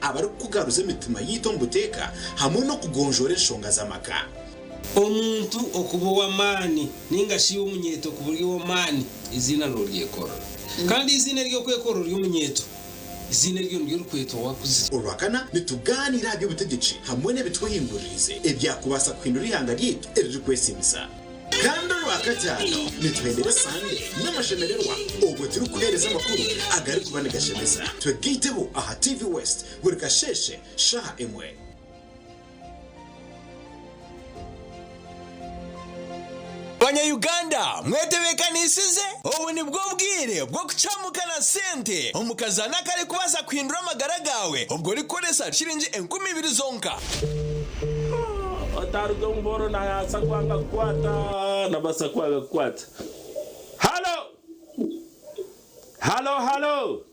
abari kugaruza imitima yitombuteka hamwe no kugonjora inshonga z'amaka. Omuntu okubo wa mani ningashi umunyeto ku buryo wa mani izina n'uryekorora kandi izina ryo kwekorora y'umunyeto izina ryo n'urukweto wakuze. Urwakana nituganira by'ubutegetsi hamwe n'ebitwihindurize ebyakubasa kwindura ihanga ryitu erije kwesimisa. Kandi urwakatano nitwendere sande n'amashemererwa ubwo turi kuhereza amakuru agari kubanegashemeza twegiteho aha TV West buri kasheshe shaha emwe. Banya-Uganda mwetebekanisize ubu ni bwo bwire bwo kucamukana sente omukazana kari kubaza kwindura amagara gawe ubwo rikoresa shiringi 20,000 zonka. Otarudo mboro na yasa kwanga kwata na basa kwanga kwata. Hello. Hello, hello.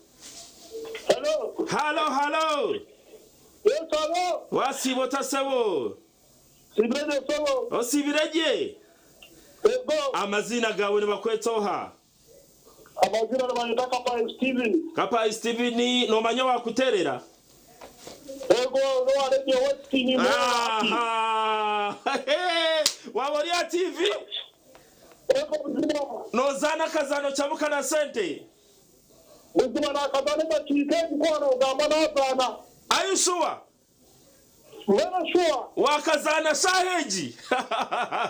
Hello. Hello, hello. Yes, hello. Wasibo tasewo. Sibirege sewo. Osibirege. Ego. Amazina gawe nibakwetoha. Amazina n'abanyita Kapa Steven. Kapa Steven no manyo wakuterera. Ego no areje West ni mo. Wabori ya TV. Ego buzima. No zana kazano chamuka na sente. Buzima na kazano bakike kwano gamba na zana. Are you sure? Very sure. Wakazana saheji.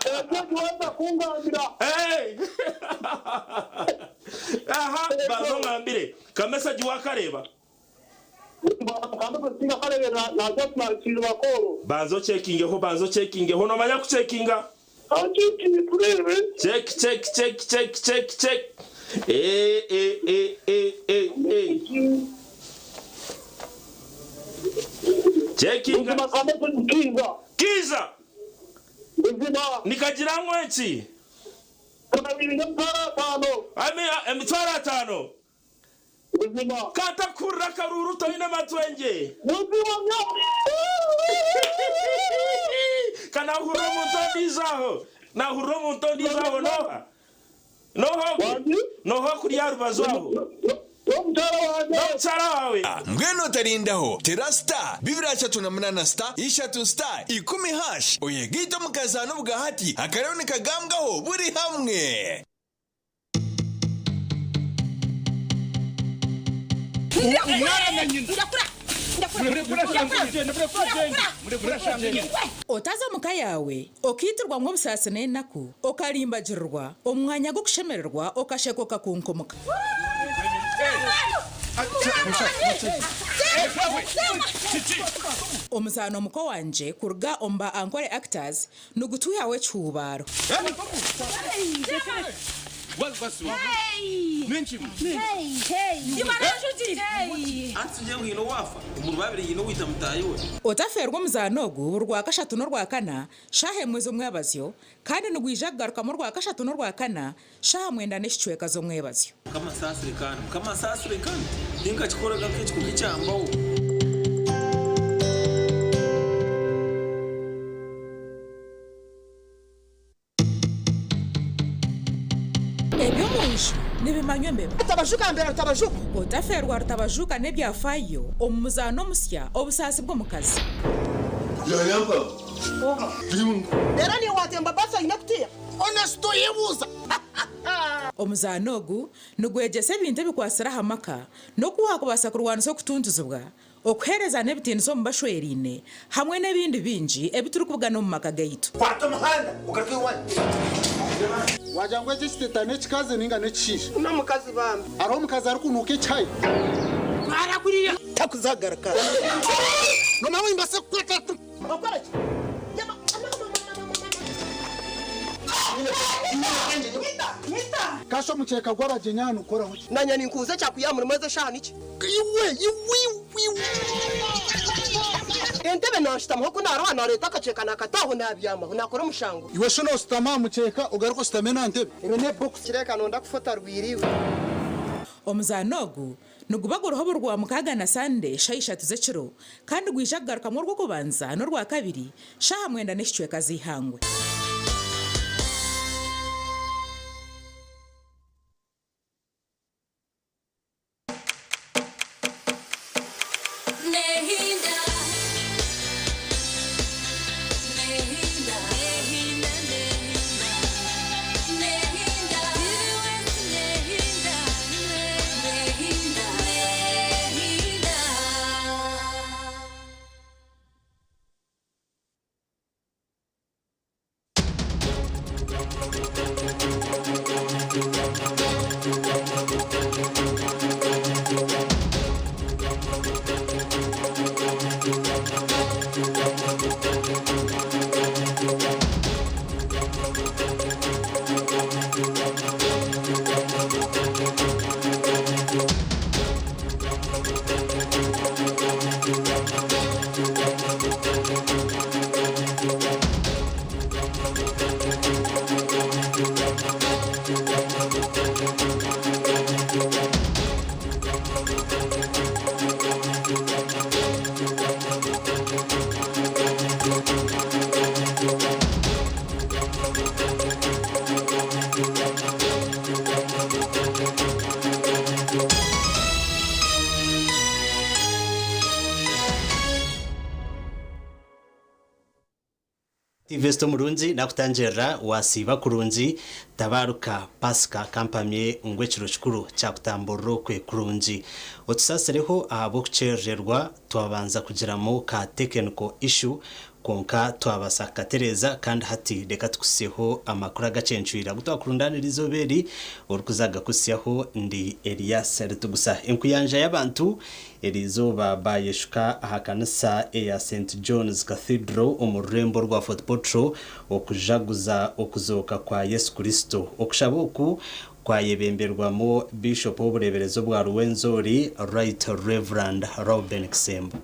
Ego wenda kungangira. Hey. Aha, bazo ngambire. Kamesa jiwakareba. Banzo checking ho no manya ku checkinga. Check. Checking. Kiza. Nikajira mwenchi. Emitwara tano. Kata kurra karuru toine matwenge. Kana huromu tondizaho. Na huromu tondizaho noha. Noho kuri yarubazwaho. Mweno tarindaho terasta bibira chatu na mnana star ishatu star 10 hash oyegito mukazano bugahati akarone kagambwaho buri hamwe. Otaza muka yawe okiturwa mwo busasane naku okalimbagirwa omwanya go kushemererwa okashekoka kunkomoka. Omuzano muko wanje kurga omba ankore actors nugutuya we chubaro. Otaferwa muzanogu urwa kashatu n'urwa kana shahe mwezo mwabazyo kandi nugwijagaruka mu rwa kashatu n'urwa kana shaha mwenda neshicweka zo mwebazyo kama sasire kandi ninga chikoraga kenshi kukicyambaho. Nibimanywe mbeba tabajuka mbera tabajuka otaferwa tabajuka nebyafayo omuzano musya obusasi bwo mukazi yampa era ni watemba basa inakutia honesto yebuza omuzanogu nugwegese ebintu bikwasira hamaka no kuwakubasa kurwanisa okutunduzibwa okuhereza n'ebitinzo mu bashwerine hamwe n'ebindi bingi ebituri kubugana mu maka gaitu kwata muhanda ugaruke wanje wajangwe chisiteta nechikazi ninga nechisha una mukazi bambi aro mukazi ari kunuke chai bara kuriya takuzagaraka no mawe imbase kweka okora kasho mucheka gw'abajenyana ukora hoki nanya ninkuze cyakuyamura mweze shana iki iwi entebe nashitamu ko naro hano leta kaceka nakataho nabyama nakora mushango iwe shono stama mucheka ugaruko stamena ntebe irone box kireka nonda kufota rwiriwe omuzanogu nugubaguruho rwa mukaga na sande shayishatu zeciro kandi gwijagaruka mu rwo kubanza no rwa kabiri shaha mwenda neshicweka zihangwe. Nehi Tivesto Murunzi nakutanjera wasiba kurunzi tabaruka Pasika kampamye ngwekiro kikuru cya kutamburo kwe kurunzi otusasereho abo kucererwa twabanza kugiramo ka technical issue konka twabasaka Tereza kandi hati reka tukuseho amakuru agacencuira gutwakurundanirizo beri orukuzaga kusiyaho ndi Elias Rutugusa enkuyanja y'abantu erizo babayeshuka ahakanisa ya St John's Cathedral omurembo rwa Fort Portal okujaguza okuzoka kwa Yesu Kristo okushaboku kwayebemberwamo Bishop w'ubureberezo bwa Ruwenzori Right Reverend Robin Kisembo.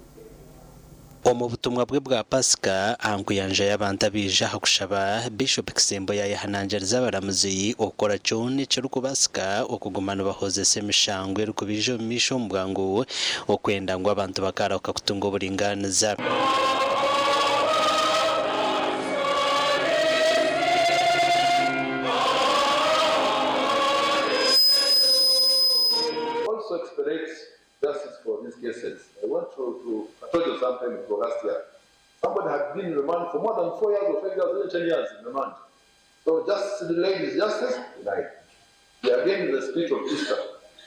Omu butumwa bwe bwa Pasika ankuyanja y'abantu abija hakushaba Bishop Kisembo yayihanangiriza abaramuzi okora cyone cyo Pasika okugumana bahozese mishangwe rukubijo misho mbwangu okwenda ngo abantu bakaraoka kutunga uburinganiza. Also expects justice for these cases. I want I told you something for last year. Somebody had been in remand for more than 4 years or 5 years, 10 years in remand. So just delayed his justice, denied. We are again in the spirit of Easter.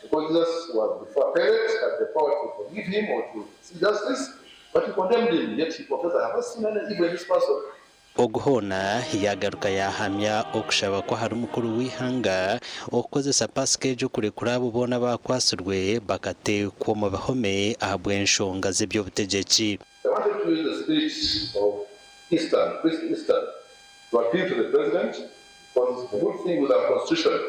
Because Jesus was before Pilate, had the power to forgive him or to see justice, but he condemned him. Yet he confessed, I haven't seen any evil in this person. Oguhona yagaruka yahamya okushaba ko hari umukuru w'ihanga okozesa Pasika ejo kurekura abo bona bakwasurwe bakate ko mu bahome ahabwenshonga z'ibyo butegetsi. I wanted to use the spirit of Easter, Easter, to appeal to the president, because the good thing with our constitution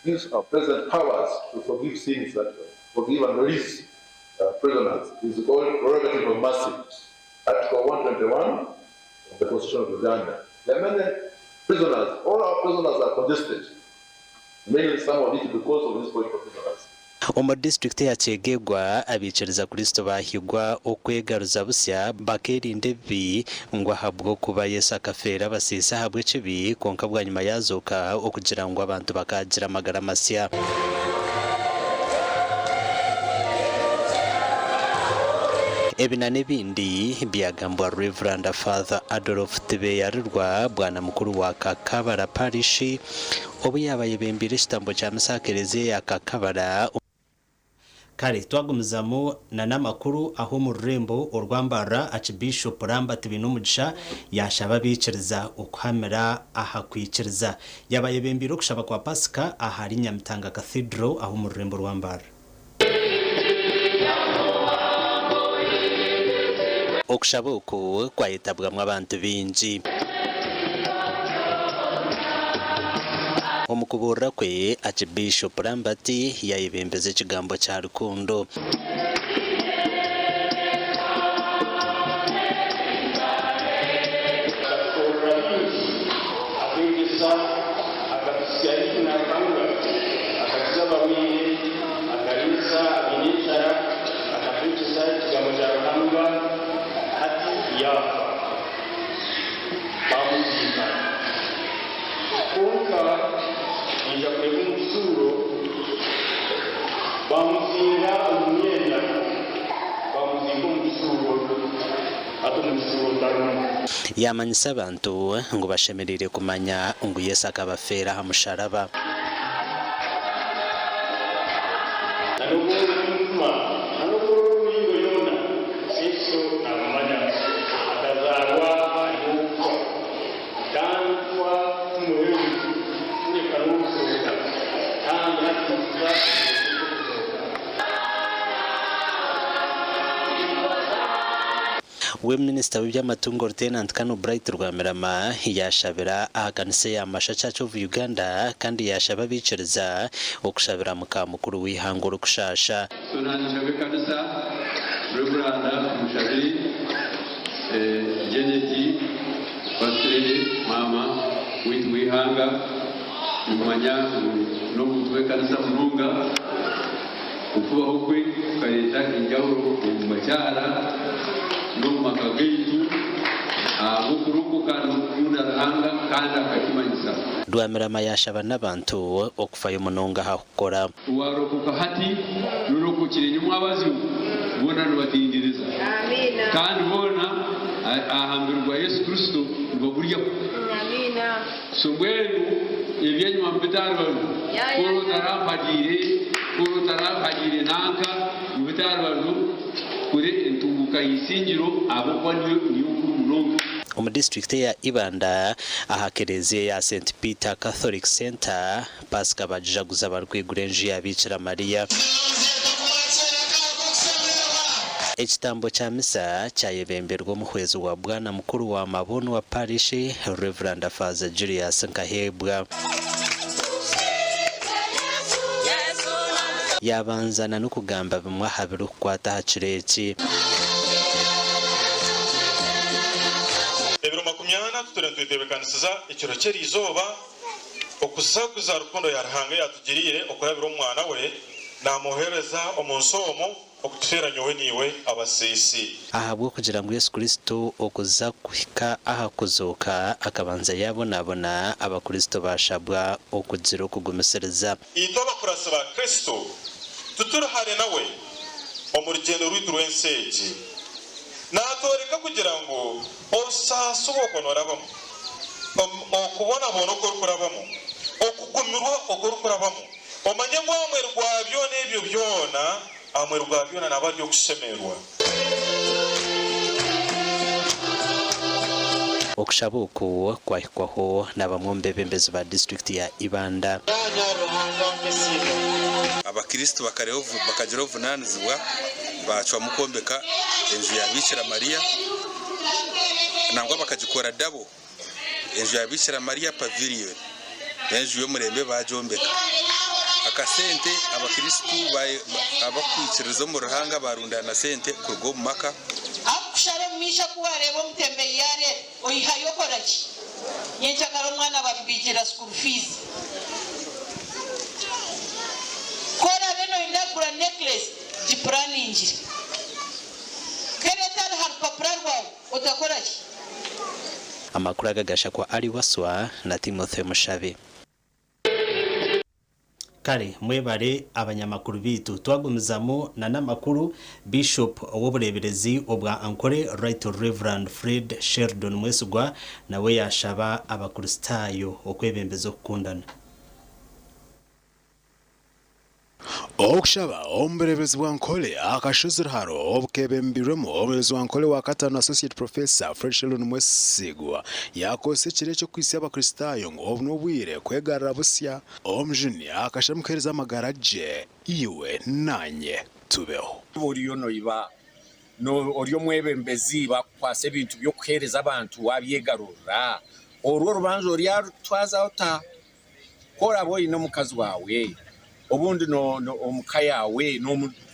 gives our president powers to forgive sins, that forgive and release prisoners. It's called prerogative of mercy. Article 121 of the Constitution of Uganda. There are many prisoners. All our prisoners are congested. Mainly some of it because of these political prisoners. Omo district ya Chegegwa abiciriza Kristo bahigwa okwegaruza busya bakerinde bi ngwa habwo kuba Yesu akafera basisa habwe cibi konka bwa nyuma yazoka okugira ngo abantu bakagira amagara masya. Ebina nebindi byagambwa Reverend Father Adolf Tibeyarurwa bwana mukuru wa Kakabara Parish obu yabaye bembire kitambo cya musakereze ya Kakabara. Kare twagumuzamo na namakuru aho mu rurembo urwambara Archbishop Lambert Binumugisha yashaba biciriza okuhamera ahakwikiriza yabaye bembire okushaba kwa Pasika ahari Nyamitanga Cathedral aho mu rurembo rwambara. Okushabuku kwayitabwamwe abantu binji omukubura kwe Archbishop Lambert yayibembeze ikigambo cya rukundo. Yamanyisa abantu ngo bashemerere kumanya ngo Yesu akabafera hamusharaba. We Minister w'iby'amatungo Lieutenant Kano Bright Rwamirama yashabira ahakanise ya Masha Church of Uganda kandi yashaba biciriza okushabira mukamukuru w'ihanguro kushasha. Sunani kanisa Reverend Mushabiri Jeneti Pastor Mama w'ihanga umanya no mutwe kanisa Mununga ukubaho kwe kayita injawuro mu macyara no makageitu abukuruko kanu munaranga kandi akakimanyisa. Rwamirama yashaba n'abantu okufayo munonga hakora warokoka hati nuruko kirenyumwa abazi bona nubatindiriza. Amina. Kandi bona ahambirwa Yesu Kristo ngo buryo amina sungwenu ibyenywa mbitarwalu kuro tarampagire nanka mbitarwalu kuri intunguka yisingiro abo kwaniyo niyo mulongo mu district ya Ibanda ahakereze ya St Peter Catholic Center Pasika bajaguza barwigurenje ya Bikira Maria. Ekitambo cha misa cyayebemberwa mu kwezi wa bwana mukuru wa mabono wa parish Reverend Father Julius Nkahebwa. Yabanzana no kugamba bimwe habiri kwata hacireki. Ebiro makumyana tutebekanisiza ikiro cyerizoba okusakuza rukundo yarahanga yatugiriye okurabira umwana we namuhereza omunsomo okutuferanyowe niwe abasisi ahabwo kugira ngo Yesu Kristo okuza kuhika aha kuzoka akabanza yabonabona abakristo bashabwa okugira okugumisereza itoba kurasaba Kristo tuturahare nawe omurugendo rw'itu rw'enseji natoreka kugira ngo osasu okonorabamo okubona bono korukurabamo okugumirwa okorukurabamo omanye ngwamwe rwabyo n'ebyo byona amwe rwabyona nabaryo kushemerwa okushabuku kwahikwaho n'abamwombe bembezi ba district ya Ibanda. Abakristo bakagera vunanizibwa bacwa mukombeka enju ya Bikira Maria nangwa bakagikora dabo enju ya Bikira Maria pavilion enju yo murembe bajombeka akasente abakristo abakwikiriza mu ruhanga barundana sente kurwo maka akushare misha kuwarebo mutembeye yare oyihayo koraki nyencha karo mwana babijira school fees kora beno indagura necklace jiprani injiri keretar harpaprarwa otakoraki amakuru agagasha kwa ari waswa na Timothy Mushabe. Kare mwebare abanyamakuru bitu twagumizamo na namakuru Bishop w'ubureberezi obwa Ankole Right Reverend Fred Sheldon Mwesugwa nawe yashaba abakristayo okwebembezo kukundana. Okshaba omberebezi wa Ankole akashuzira haro obukebembiremo omberebezi wa Ankole wa katano Associate Professor Fred Sheldon Mwesigwa yakose kire cyo kwisi abakristayo ngo obnobwire kwegarara busya omjuni akashamukereza amagaraje iwe nanye tubeho buriyo no iba no oryo mwebembezi bakwase ibintu byo kuhereza abantu wabyegarura orwo rubanzo rya twaza ota kora boyi no mukazi wawe obundi no omukayawe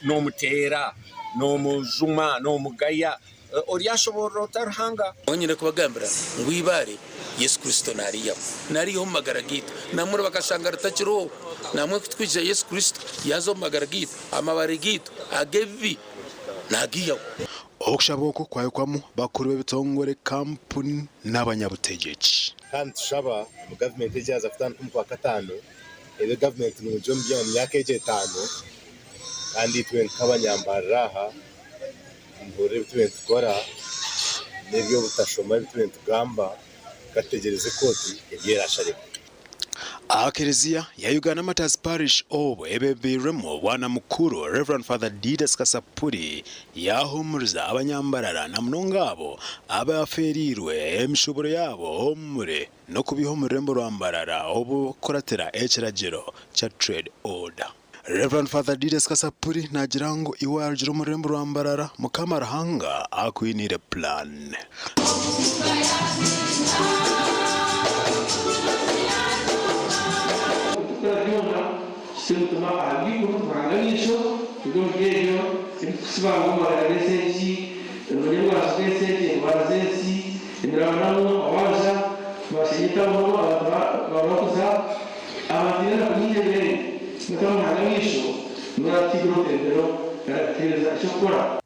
no mutera no mujuma no mugaya oryashobora otarhanga onyine kubagambira ngwibare Yesu Kristo nariyo magaragita namure bakashanga rutakiro namwe kutwije Yesu Kristo yazo magaragita amabarigito agevi nagiyo okushaboko kwayo kwamu bakuru b'ibitongore kampuni n'abanyabutegetsi kandi tushaba mu government ejaza kutana kwa katano ebe government mu jombi ya myaka 5 kandi twe nk'abanyambaraha mbore twe tukora nebyo butashoma twe tugamba gategereze koti yera Akereziya ya Uganda Matters Parish obo ebebiremo bwana mukuru Reverend Father Didas Kasapuri yahumuriza abanyambarara na mnongabo abaferirwe emishoboro yabo omure no kubihomurembo rwambarara obo koratera ekiragero cha trade order. Reverend Father Didas Kasapuri nagirango iwarjiro murembo rwambarara mukamarahanga akwinire plan. Sendo uma amigo para isso, do jeito se vai uma recente, no negócio recente, uma recente, não avança, mas então vamos a manter a linha bem. Então há isso, no artigo pero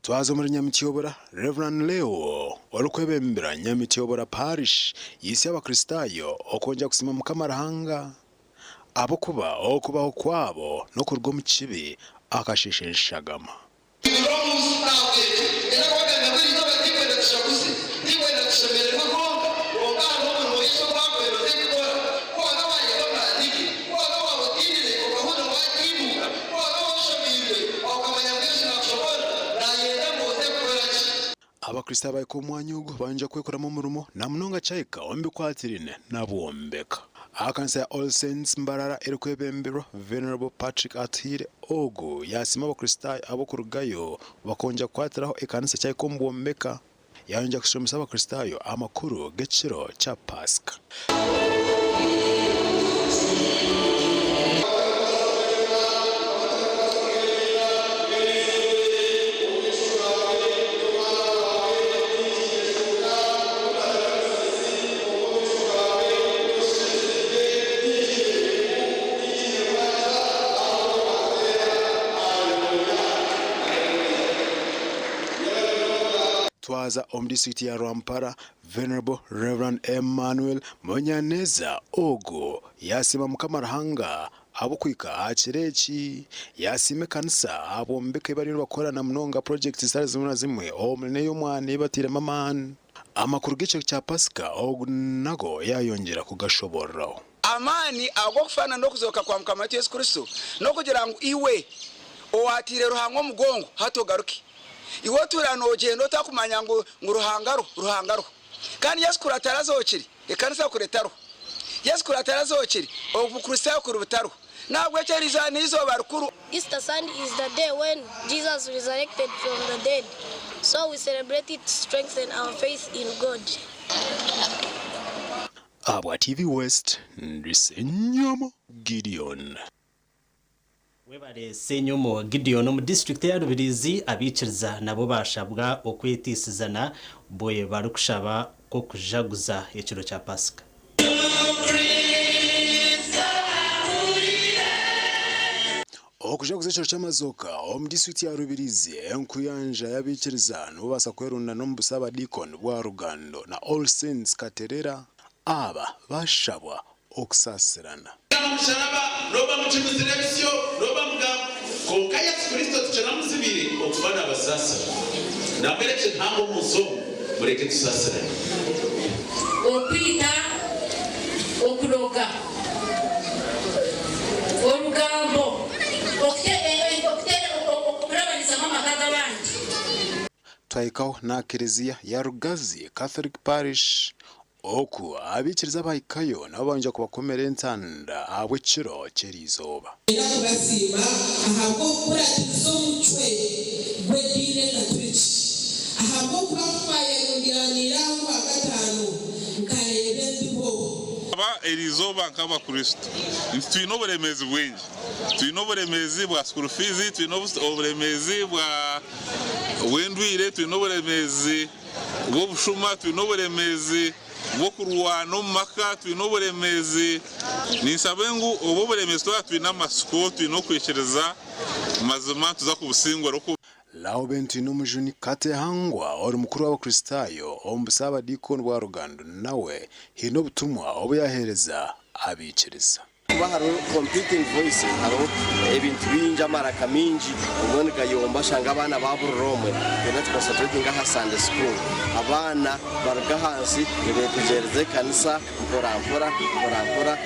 twaza muri Nyamitiyobora Reverend Leo warukwebembera Nyamitiyobora Parish yisi y'abakristayo okonja kusima mukamarahanga abo kubaho kwabo no kurwo mu kibi akashishishagama abakristo bayi ku mwanya ugo banja kwekoramo murumo na munonga chaika ombi kwatirine nabuombeka akanisa ya All Saints Mbarara erikwebembero Venerable Patrick Atire ogo yasima abakristo abo kurugayo bakonja kwatiraho ekanisa chaiko mbuombeka yanja kushomesa abakristo amakuru geciro cha Pasika. Twaza omdistrikti ya Rwampara Venerable Reverend Emmanuel Monyaneza ogo yasima mukamarahanga abo kwika achirechi yasime kanisa abo mbeke bari bakorana munonga project zitari zimwe zimwe omune y'umwana batire mamani amakuru gice cya Pasika ogo nago yayongera kugashoboraho amani agokufana no kuzoka kwa mkamati Yesu Kristo no kugira ngo iwe owatire ruhango mugongo hatogaruki iwo turano gendo takumanya ngo ruhangaro kandi Yesu kuratarazochiri ekanisa kuretaro Yesu kuratarazochiri obukristo kurubutaro nabwo cyariza nizo barukuru. Easter Sunday is the day when Jesus resurrected from the dead, so we celebrate it to strengthen our faith in God. Abwa TV West Ndisenyomo Gideon. Webare Senyomo Gideon mu district ya Rubirizi abiciriza nabo bashabwa okwetisizana boye barukushaba ko kujaguza ekiro cya Pasika. Okujaguza ekiro cy'amazoka mu district ya Rubirizi enkuyanja yabiciriza no basa kwerunda no mbusaba Deacon bwa Rugando na All Saints Katerera aba bashabwa okusasirana. Roba muchimu selection roba mga konka Yesu Kristo tuchana musibiri okubana abasasa na mbere ntango muzo mureke tusasira okwita okuroga orugambo okurabanisa amakaga bandi twaikaho na Kereziya ya Rugazi Catholic Parish oku abikiriza bayikayo nabanje kubakomera entanda abwe kiro cyerizoba basima ahabwo kuratizo mucwe gwedine katurici ahabwo kwafaye ngiranira kwa gatanu nkarebe ndibo aba erizoba nkaba Kristo twino buremezi bwenje twino buremezi bwa school fees twino buremezi bwa wendwire twino buremezi bwo bushuma twino buremezi bokurwano maka twino buremezi nisabengu obo buremezi twina amasiko twino kwekereza mazima tuza kubusingwa roko laho benti no mujuni kate hangwa ori mukuru w'abakristayo ombusaba Deacon bwa Rugando nawe hino butumwa obo yahereza abikiriza kuba haro competing voices haro ebintu binja maraka minji ubone kayomba shanga abana baburomwe bene twasatinga ha Sunday school abana baruga hasi ibekujereze kanisa mpora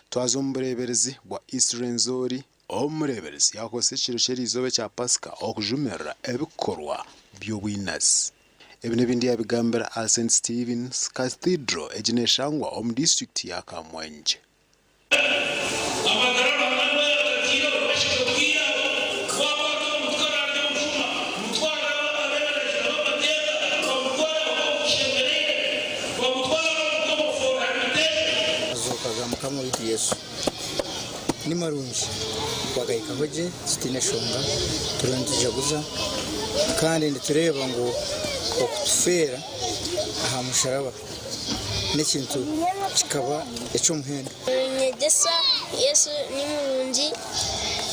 twazombureberezi bwa Israel omureberezi yakose kiro cyerizobe cya Pasika okujumera ebikorwa by'obwinazi ebine bindi yabigambira All St Stephen's Cathedral egineshangwa omu district ya Kamwenje. Mukama Yesu ni marungi wagayika hoje sitine shonga turondijaguza kandi nditureba ngo okutufera aha musharaba n'ikintu kikaba eco muhendo nyegesa Yesu ni murungi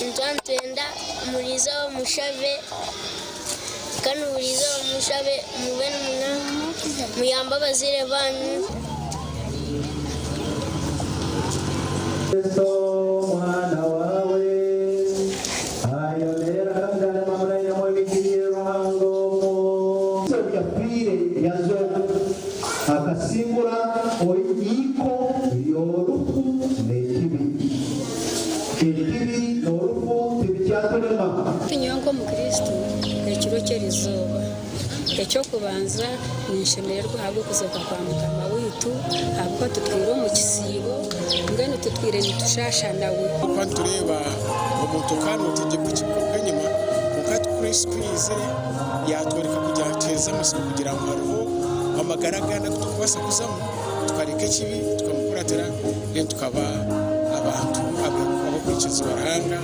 ntwantenda muriza wo mushave kandi muriza wo mushabe mube n'umwana muyamba bazire banyu mwana wawe ayonera kangana mamura ya mwibikiriye ruhango so yapire yazo akasimbura oyiko yorufu nekibi norufu tibicyaturema Pinyongo mu Kristo ekiro cyerizoba ecyo kubanza nishemererwa habwo kuzoka kwa mukama witu habwo tutwire mu kisibo ngene tutwire nitushasha nawe kwa tureba umuntu kandi utegeka ikikorwa nyuma mukati Chris Prize yatwereka kujya teza amasoko kugira ngo hariho amagaragana tukubasa kuzamo twareka kibi tukamukuratira rero tukaba abantu abakurikiza baranga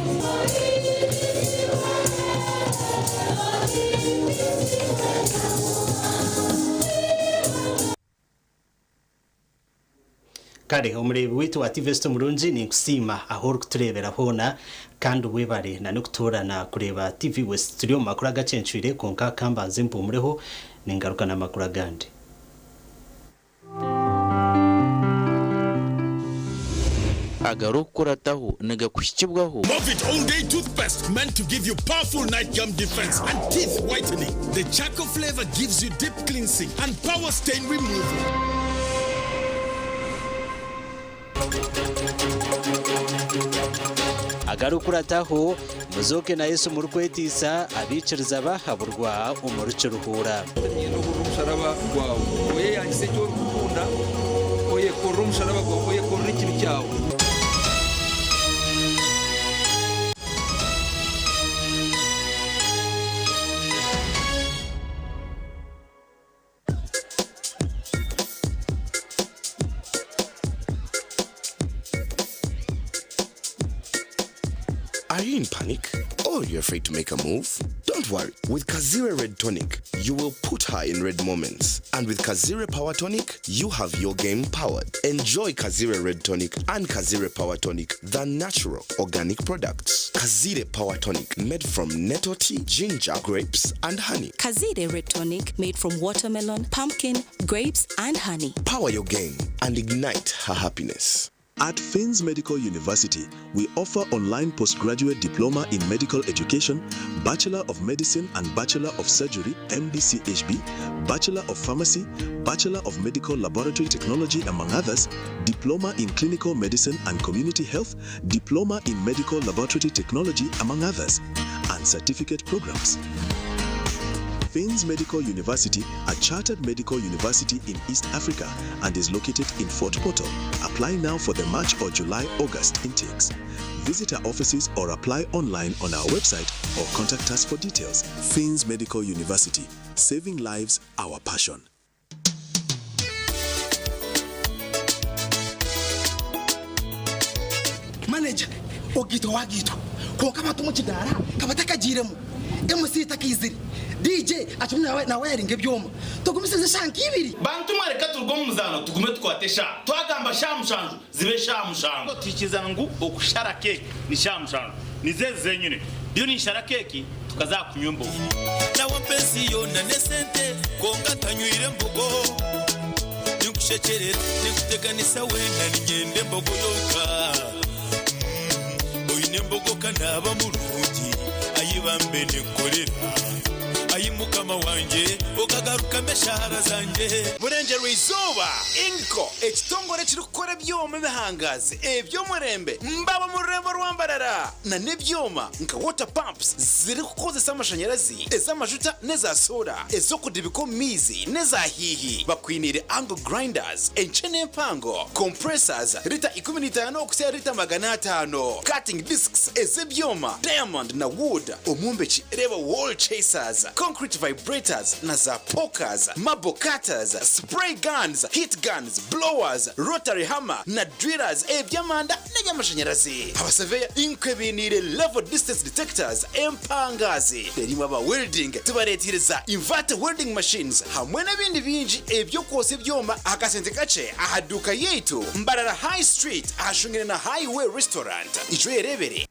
kare umurebe witu wa TV Sto Murunji ni kusima aho kuturebera hona kandi webare na nukutorana kureba TV West Studio makuru agacencwire konka kambanze mpumureho ningaruka na makuru agandi agarukurataho nagakushikibwaho Movit All Day Toothpaste meant to give you powerful night gum defense and teeth whitening. The charcoal flavor gives you deep cleansing and power stain removal. agarukurataho muzoke na Yesu murukwetisa abiciriza bahaburwa umurucuruhura umusaraba gwawe oye yahise cyo rukunda oye korora umusaraba gwawe oye korora ikintu cyawe Are you in panic? Or you're afraid to make a move? Don't worry. With Kazire Red Tonic, you will put her in red moments. And with Kazire Power Tonic, you have your game powered. Enjoy Kazire Red Tonic and Kazire Power Tonic, the natural organic products. Kazire Power Tonic, made from nettle tea, ginger, grapes, and honey. Kazire Red Tonic, made from watermelon, pumpkin, grapes, and honey. Power your game and ignite her happiness. At Fins Medical University, we offer online postgraduate diploma in medical education, Bachelor of Medicine and Bachelor of Surgery, MDCHB, Bachelor of Pharmacy, Bachelor of Medical Laboratory Technology, among others, Diploma in Clinical Medicine and Community Health, Diploma in Medical Laboratory Technology, among others, and certificate programs. Fins Medical University, a chartered medical university in East Africa and is located in Fort Portal. Apply now for the March or July-August intakes. Visit our offices or apply online on our website or contact us for details. Fins Medical University, saving lives, our passion. Manager, ogito wagito. Ko kama tumuchidara, kabataka jiremu. MC takiziri. DJ atumna na wiring ebyoma tugumisize shanki ibiri bantu mwareka turwo muzano tugume twatesha twagamba shamushanju zibe shamushanju tikizana ngu okushara keke ni shamushanju nizeze nyine byo ni shara keke tukazakunyumba na wapenzi yona nesente konga tanywire mbogo nikushekerera nikuteganisa wenda ninyende mbogo yoka oyine mbogo kanaba mulungi ayibambe nekorera ayimukama wanje okagaruka meshara zanje Murengero izuba inko ekitongore kiri gukora byoma bihangaze ebyo murembe mbaba murembo rwambarara na nebyoma nka water pumps ziri kukozesa amashanyarazi ez'amajuta neza soda ezo kudibiko mizi neza hihi bakwinire angle grinders enchene mpango compressors lita 15 okusia lita 500 cutting discs ez'ebyoma diamond na wood omumbeki reba wall chasers concrete vibrators na za pokers, marble cutters, spray guns, heat guns, blowers, rotary hammer na drillers ebyamanda n'amashanyarazi. Abaseveya inkebinire level distance detectors empangazi. Derimo aba welding tubaretireza inverter welding machines hamwe n'ibindi binji ebyo kwose byoma akasente kace ahaduka yetu Mbarara High Street ahashungire na Highway Restaurant ijo yerebere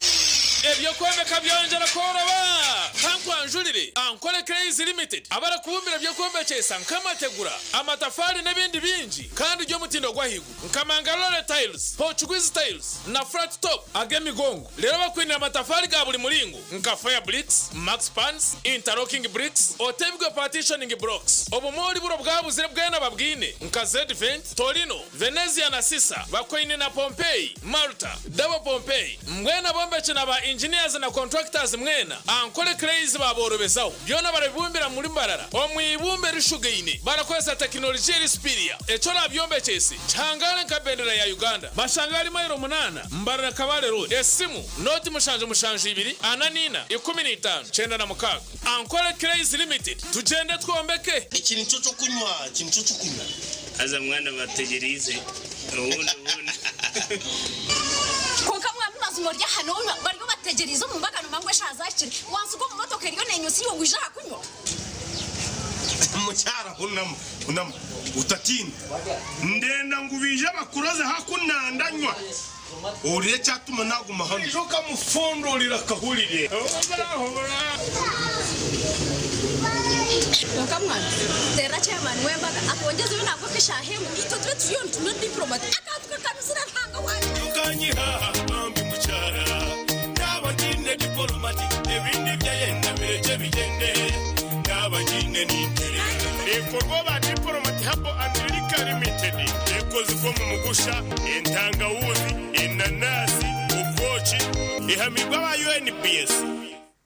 ebyo kwemeka byongera koroba kankwanjurire ankole Crazy Limited abara kubumbira byo kwembekesa nkamategura amatafari n'ibindi binji kandi ryo mutindo gwahigu nkamangalore tiles Portuguese tiles na flat top agemigongo rero bakwinira amatafari ga buri muringo nka fire bricks max pans interlocking bricks otebwe partitioning blocks obumori buro bwabuzire bwena babwine nka Z-Vent Torino Venezia na Sisa bakwinira na Pompeii Malta double Pompeii mwena bombeche na ba engineers na contractors mwena ankole Crazy byose baborobezaho byona barabibumbira muri Mbarara omwibumbe rishugaine barakwesa technology Xperia eco nabyombekese cyangane kabendera ya Uganda bashangari mayiro 8 Mbarara Kabale Road esimu noti mushanje 2 ananina 15 chenda na mukaga ankore crazy limited tugende twombeke ikintu cyo kunywa aza mwana bategerize ubundi konka mwana mazumorya hano bari bategerize mu mbagano mangwe shazakire wansuko mu motoka iriyo nenyusi yo ngwija hakunywa mucyara unam utatinda ndenda ngubije bakuroze hakunandanywa uriye cyatuma naguma hano joka mufondorira kahurire konka mwana tera chairman wembaga akongeze binako kishahemu ito twe tuyon tuno diplomat akatuka kanuzira ntanga wanje ukanyiha bambi mucyara n'abagine diplomatic ebindi byayenda bireje bigende n'abagine n'intere ekorwa ba diplomat habo America Limited ekoze fo mu mugusha entangawuzi inanasi ukochi ihamibwa ba UNPS.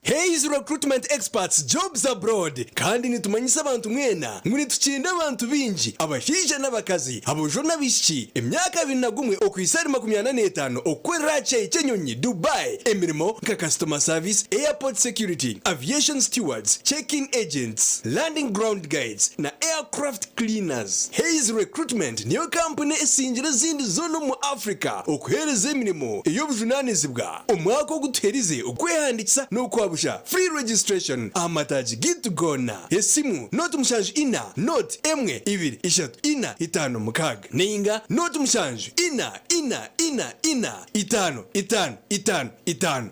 Hayes Recruitment Experts Jobs Abroad kandi nitumanyisa abantu mwena nguni tukinda abantu binji abashije n'abakazi abojo nabishiki emyaka 21 okwisari 85 okwera cyenyonyi Dubai emirimo nka customer service airport security aviation stewards check-in agents landing ground guides na aircraft cleaners. Hayes Recruitment niyo company esingira zindi zono mu Africa okuhereza emirimo iyo bujunanizibwa omwaka oguterize okwehandikisa no busha free registration amataji gitu gona esimu not mushanju ina not emwe ibiri ishatu ina itano mukaga ninga not mushanju ina itano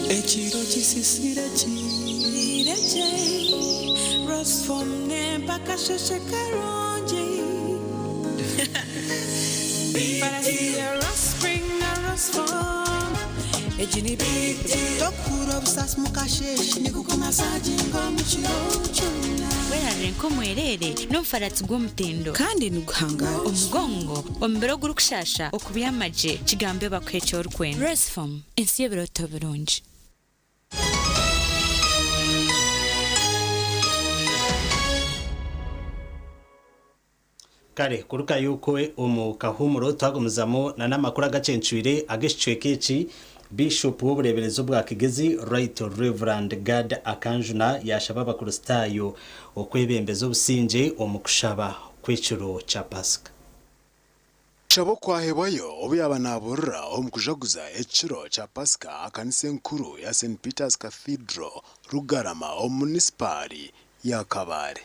ekiro kisisire kireje rasfomne bakasheshe karonje Para spring na spring ejini biti dokura busas mukasheshi nikukoma sajingo muchirochuna werare nko mwerere n'umfaratsi bw'umutendo kandi nuguhanga umugongo ombero gurukushasha okubiyamaje kigambe bakwecho rwenda Resform insiye biroto birunji kare kuruka yuko umukahumuro twagumuzamo na namakuru agacencuire ageshwekeci Bishop w'ubureberezo bwa Kigezi Right Reverend God Akanjuna yashababa kurustayo okwebembezo businje omukushaba kwecuro cha Pasika Chabo kwahebayo obuyaba naburra omukujaguza eciro cha Pasika akanise nkuru ya St Peter's Cathedral Rugarama omunicipali ya Kabare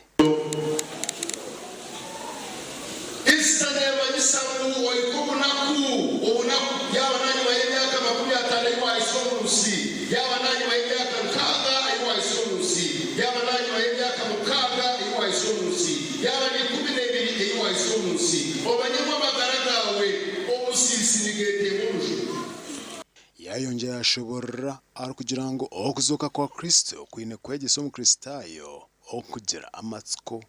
Isitanyeba gisabu oyikubunaku obunaku yaba nani bayemyaka 50 iwa isomurusi yaba nani bayemyaka 6 iwa isomurusi yaba nani bayemyaka 6 iwa isomurusi yaba ni 12 iwa isomurusi obanyamwa bagaragawe obusisi nigete buruju yayongera ashobora ari kugira ngo okuzoka kwa Kristo kwine kwegesa mu Kristayo okugira amatsiko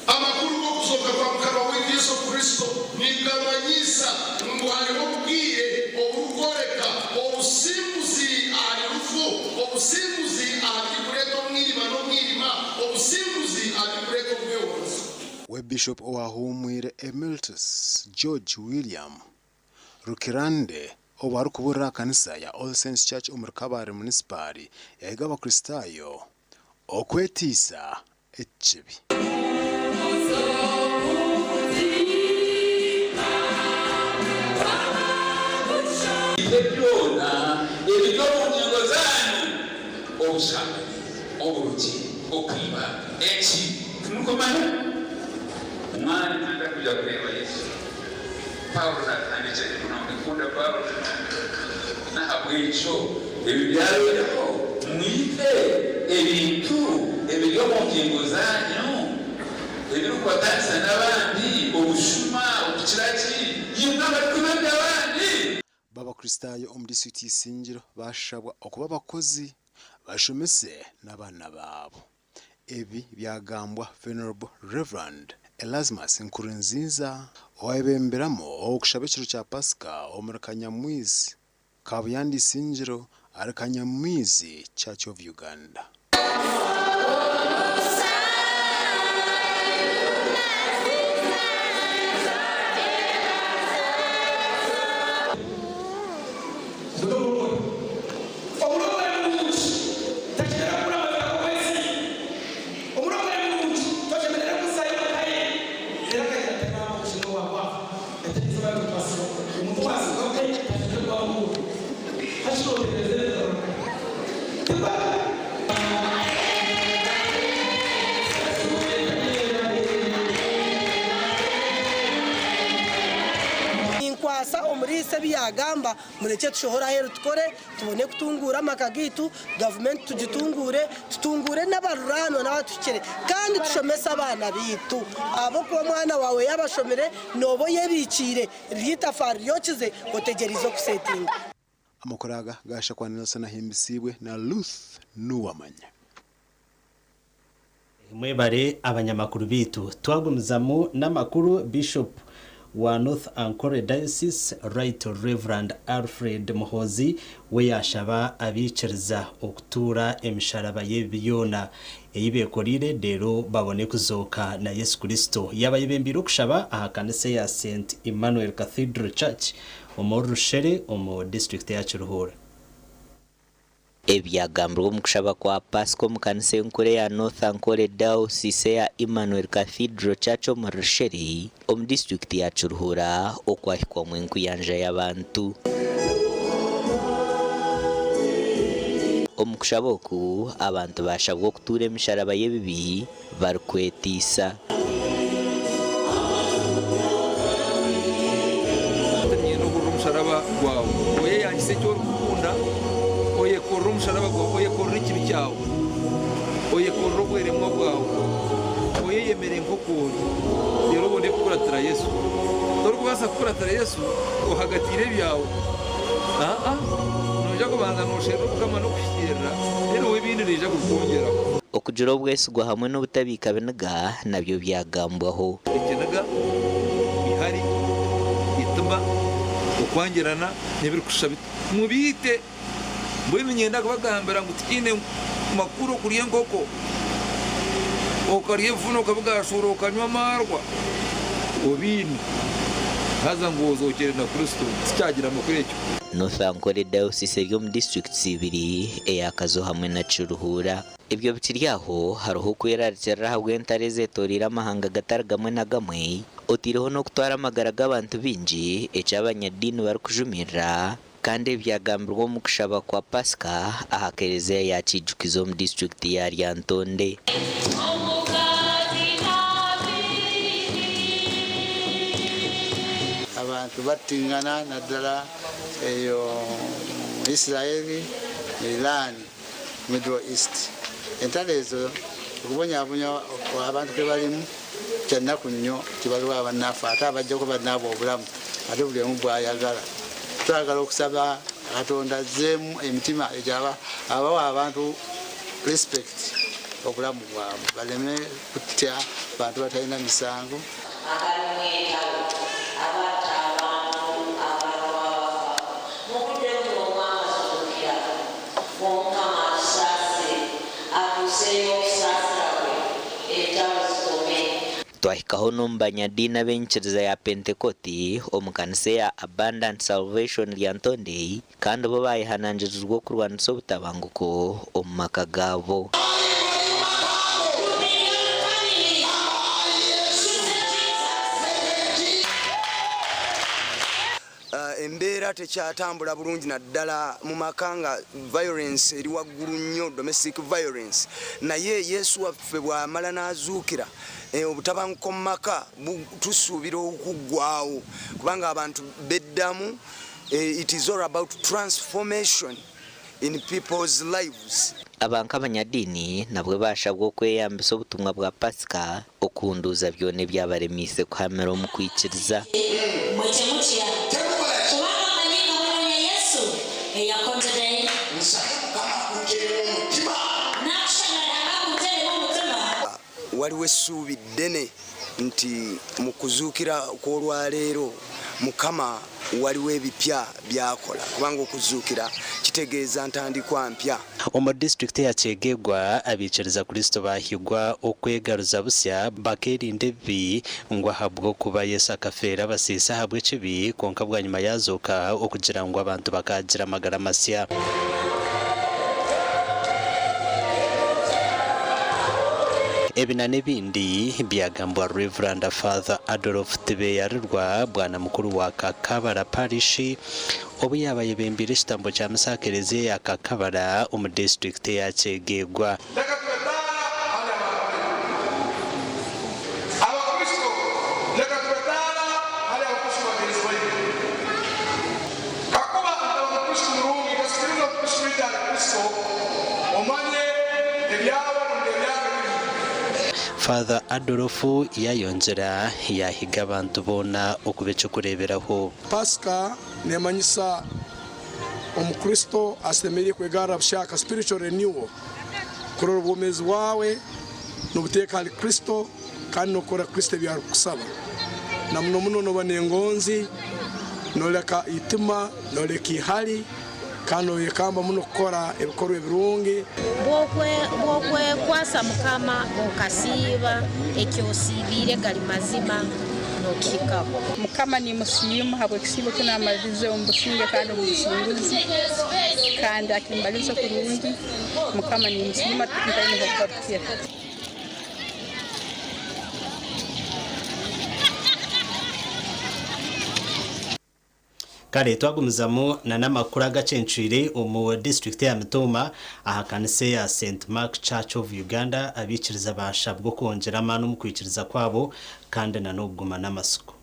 amakuru go kuzoka kwa mukama wa Yesu Kristo nigabanyisa ngo harimo kubwire obukoreka obusimbuzi ari rufu obusimbuzi ari kureto mwirima no mwirima obusimbuzi ari kureto mwewozi we Bishop owahumwire Emeritus George William Rukirande obaru kubura kanisa ya All Saints Church umurkabare municipal yahiga abakristayo okwetisa echibi Ibyona ebyo munyengo zanyu obushaka oburuki okwiba eki mukomana umwana nanda kujya kureba Yesu Paulo natandije kunamukunda Paulo nahabwicho ebibyaro mwife ebintu ebyo munyengo zanyu ebyo kwatanisa nabandi obushuma okukiraki yimwe abakumenda abandi baba Kristayo omudisiti singiro bashabwa okuba abakozi bashomese n'abana babo ebi byagambwa Venerable Reverend Erasmus Nkurunziza wayebemberamo okushabe ekiro kya Pasika omurikanyamwizi Kabuyandi Sinjiro arakanyamwizi Church of Uganda. Inkwasa omurise byagamba mureke tushohora hero tukore tubone kutungura makagitu government tutungure n'abarurano n'abatukere kandi tushomesa abana bitu abo ko mwana wawe yabashomere nobo yebikire ryitafari yokize otegerizo kusetinga Amokoraga gasha kwa Nelson ahimbisibwe na Ruth Nuwamanya. Mwebare abanyamakuru bitu twagumizamo n'amakuru Bishop wa North Ankole Diocese Right Reverend Alfred Muhozi we yashaba abiciriza okutura emisharaba y'ebiyona eyibekorire dero babone kuzoka na Yesu Kristo yabayebembira okushaba aha kanisa ya St Emmanuel Cathedral Church omurushere omu district ya Kiruhura. Ebyagambirwa mu kushaba kwa Pasika mu kanisa y'enkore ya North Ankole Diocese ya Emmanuel Cathedral Church omu Rusheri omu district ya Kiruhura okwahikwa mu enkuyanja y'abantu. Omu kushaba oku abantu bashabwa okutura emisharaba y'ebibi barikwetiisa. Musharaba gwawe oye yakise cyo rukunda oye korro musharaba gwawe oye korro ikibi cyawe oye korro bweremwa bwawe oye yemere nkokuri rero bone kuratira Yesu dore kubasa kuratira Yesu ohagatire byawe noja kubanza noshero kama no kushira rero webindi rije gukongera okujura obwesigwa hamwe n'obutabika binaga nabyo byagambwaho ikinaga bihari ituma ukwangirana nibiri kushabita mubite mbimenyenda kubagambira ngo tikine makuru kuriye ngoko okariye vuno kabugashura okanywa marwa obini haza ngozo okere na Kristo cyagira makuru ekyo. North Ankole Diocese yo mu districts ibiri eyakazo hamwe na Kiruhura ibyo bitiryaho haruho kwerarikira habwe ntareze torira amahanga gataragamwe na gamwe otiriho no kutwara amagara g'abantu binji ecyabanyadini bari kujumirira kandi byagambirwa mu kushaba kwa Pasika ahakereze ya Kijukizo mu district ya Lyantonde. Abantu batingana naddala eyo Israeli, Iran, Middle East. Entalezo okubonyabonya abantu ke balimu kyannaku nnyo kibalwa abannafu ate abajja kuba nabo obulamu ate buli omu bw'ayagala. Twagala okusaba Katonda azzeemu emitima egyaba abawa abantu respect obulamu bwabwe baleme kutya bantu batalina misango. Twahikaho n'ombanyadini b'enkiriza ya Pentekoti omu kanisa ya Abundant Salvation Lyantonde kandi bo bayihanangirizwa okurwanisa obutabanguko omu maka gaabo. Embeera tekyatambula bulungi naddala mu makanga violence eri waggulu nnyo domestic violence naye Yesu waffe bw'amala n'azuukira obutabanguko mu maka tusuubira okuggwaawo kubanga abantu beddamu. It is all about transformation in people's lives. Abantu abanyadini nabwe bashabwa okweyambisa obutumwa bwa Pasika okunduza byona ebyabaremise kuhamira omu kwikiriza. Waliwo essuubi ddene nti mu kuzuukira kw'olwaleero Mukama waliwo ebipya byakola kubanga okuzuukira kitegeeza ntandikwa mpya. Omu district ya Kyegegwa abiciriza Kristo bahigwa okwegaruza busya bakerinda ebibi ngo ahabwe kuba Yesu akafeera abasiisa ahabwe ekibi konka bwa nyuma yazooka okugira ngo abantu bakagira amagara masya. Ebina n'ebindi byagambwa Reverend Father Adolf Tibeyarirwa bwana mukuru wa Kakabara Parish obu yabayebembire ekitambo kya misa kereziya ya Kakabara omu district ya Kyegegwa. Father Adolfo yayongera yahiga abantu bona okubecho kureberaho. Pasika nemanyisa omukristo asemeriye kwegara bushaka spiritual renewal kurora ubumezi wawe n'ubuteka ali Kristo kandi nokora Kristo byari kusaba na muno muno nobanengonzi noleka itima noleka ihali kandi oyekamba muno kukora ebikorwa ebirungi bokwe kwasa Mukama okasiiba ekyosibire gali mazima nokihikako. Mukama ni musimu habwe kisibo kinamalize ombusinge kandi omusinguzi kandi akimaliza kurungi. Mukama ni musimu tukitaine hokotia. Kare twagumizamu na namakuru agacencwire omu district ya Mutoma aha kanisa ya St Mark Church of Uganda abikiriza bashabwo kongera amano mu kwikiriza kwabo kandi na noguma n'amasuku.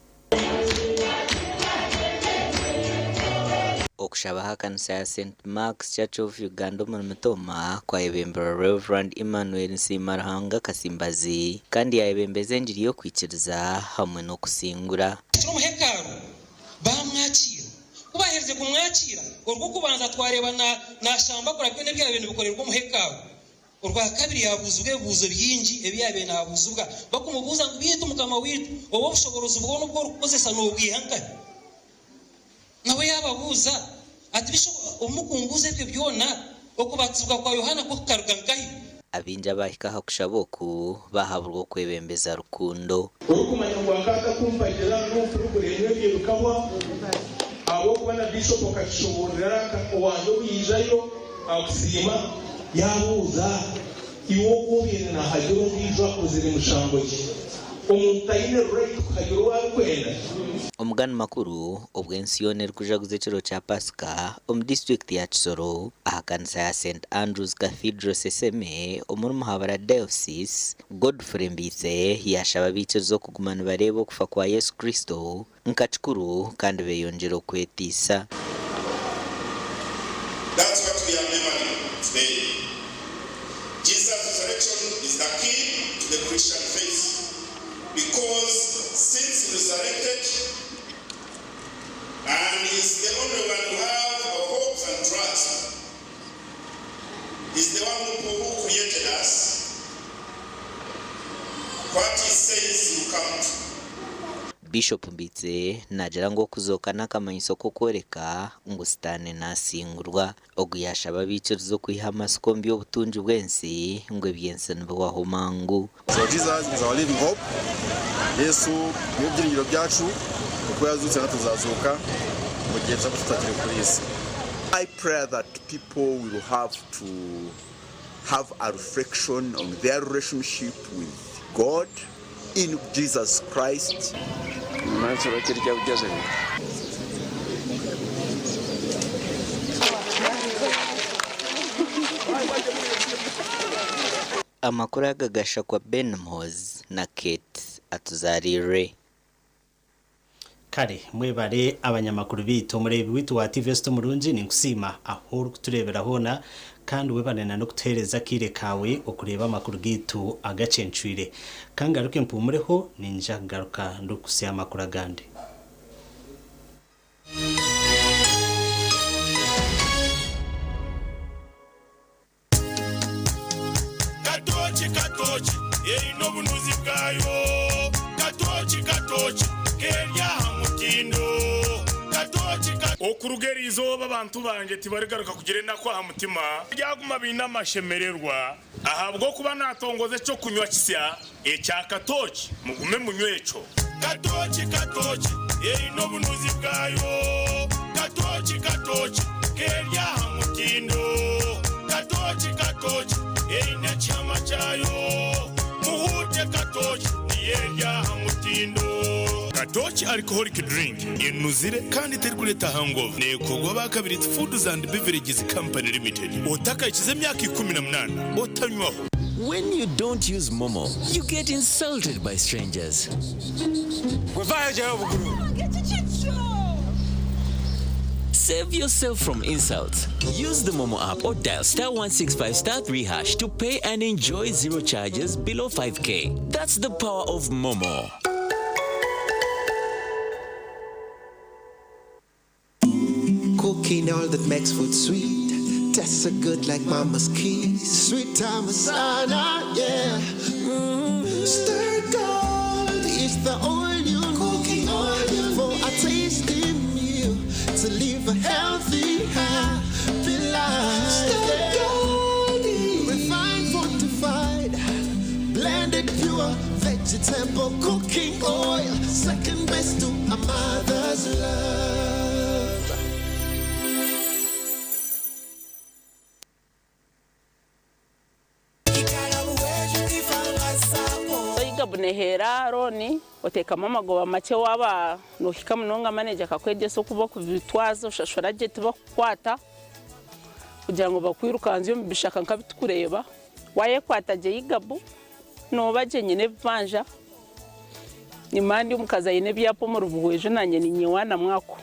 Okushaba ha kanisa ya St Mark's Church of Uganda mu Mutoma kwa ebembera Reverend Emmanuel Nsimarahanga Kasimbazi kandi yayebembeze enjiri yo kwikiriza hamwe no kusingura. Bamwakira kubahereze kumwakira urwo kubanza twareba na shamba kora kwene bya bintu bikorerwa mu hekaru urwa kabiri yabuzwe buzo byinji ebyabe nabuzubwa bakumubuza ngo biye Mukama witu wowe bushoborozi bwo nubwo rukozesa no bwihanga nawe yababuza ati bisho umukunguze byo byona okubatsuka kwa Yohana ko karugangahi abinja bahikaha kushaboku bahabulwa kwebembeza rukundo urukumanya ngo akaka kumpagira n'ukurugurene byirukabwa abo kubana bishop okashoborera owanyo bijayo akusima yabuza iwo kubira na hajiro bijwa kuzira mushambo ki omutaine right hajiro wakwenda. Omugani makuru obwensiyone rikujaguze kiro cha Pasika omu district ya Kisoro aha kanisa ya St Andrews Cathedral Seseme omuri muhabara diocese Godfrey Mbise yashaba bikirizo kugumana barebo kufa kwa Yesu Kristo nkachikuru kandi beyongera okwetisa. That's what we are remembering today. Jesus' resurrection is the key to the Christian faith because since resurrected and he's the only one who have our hopes and trust. He's the one who created us. What he says will come true. Bishop Mbitse najara ngo kuzoka n'akamanyiso ko koreka ngo sitane nasingurwa oguyashaba bikirizo kwihama sikombi obutunji bwensi ngo ebyense nibwaho mangu. So Jesus is our living hope. Yesu n'ibyiringiro byacu uko yazutse natuzazuka mu gihe cyo tutakiri kuri isi. I pray that people will have to have a reflection on their relationship with God in Jesus Christ. Amakuru agagasha kwa Ben Moz na Kate atuzarire. Kare mwebare abanyamakuru bito murebi witu wa TV Sto Murunji ni kusima aho kuturebera hona kandi webanena no kutereza kire kawe okureba amakuru gitu agacencwire kangaruke mpumureho ninja garuka ndukusiya amakuru agande. Katochi, no bunuzi bwayo. katochi kerya mutindo katochi okurugera izoba abantu banjye tibarigaruka kugire nakwa ha mutima ryaguma bina mashemererwa ahabwo kuba natongoze cyo kunywa kisya ecya katochi mugume munywecho katochi no bunuzi bwayo katochi kerya mutindo katochi ina chama chayo muhute katochi yerya mutindo katochi alcoholic drink inuzire kandi terkuleta hangover nekogwa bakabiri Foods and Beverages Company Limited otaka ikize myaka 18 otanywaho. When you don't use Momo, you get insulted by strangers. Save yourself from insults. Use the Momo app or dial *165 *3# to pay and enjoy zero charges below 5K. That's the power of Momo. Cooking all that makes food sweet. Tastes so good like mama's keys. Sweet Tamasana, yeah. Stir gold is the oil cooking oil for a tasty meal to live a healthy, happy life. Stir gold, refined, fortified, blended pure vegetable cooking oil, second best to a mother's love. bunehera roni otekamo amagoba make waba nohika munonga manager kakwede so kuba kubitwazo ushashora je tuba kwata kugira ngo bakwirukanze yo bishaka nkabitukureba waye kwata je yigabu no baje nyine bivanja ni mandi umukaza yine byapo mu rubuwejo nanye ni nyiwana mwako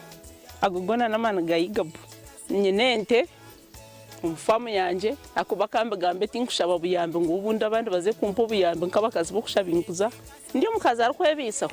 agugona namana gayigabu nyine ente umfamu yanje akuba kambe gambe tinkushaba buyambe ngo ubundi abandi baze kumpa buyambe nkabakazi bo kushabinkuza ndi umukazi arkwebisa